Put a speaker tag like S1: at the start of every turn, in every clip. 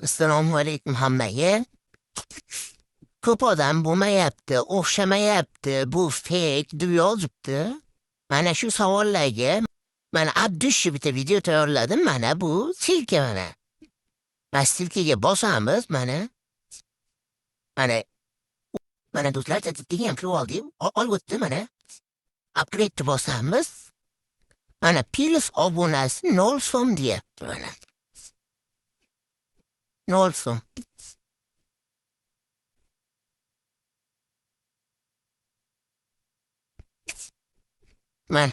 S1: Assalomu alaykum hammaga. Ko'p odam bo'lmayapti, o'xshamayapti, bu fake deb yozibdi. Mana shu savollarga mana Abdushni bitta video tayyorladim. Mana bu silka mana. Mana silkaga bosamiz mana. Mana mana do'stlar degan kirib oldik. Olib o'tdi mana. Upgrade bosamiz. Mana plus obunasi 0 so'm deyapti mana. 0 so'm. Mana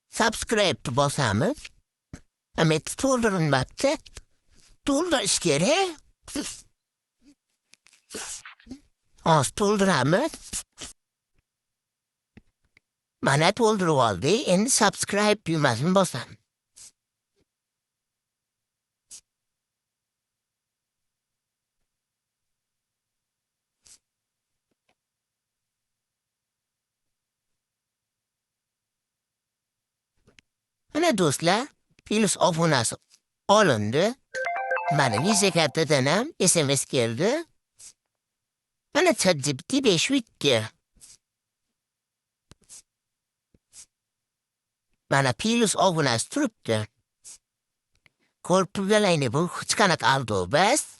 S1: subscribe bosamiz. Ama to'ldirilmabdi. To'ldirish kerak. Hozir to'ldiramiz. Mana to'ldirib oldik. Endi subscribe tugmasini bosamiz. Mana do'stlar, plus obunasi olindi. Mana Visa kartadan ham SMS keldi. Mana ChatGPT 5.2. Mana plus obunasi turibdi. Ko'rib turganlaringni bu hech qanaqa aldov bas.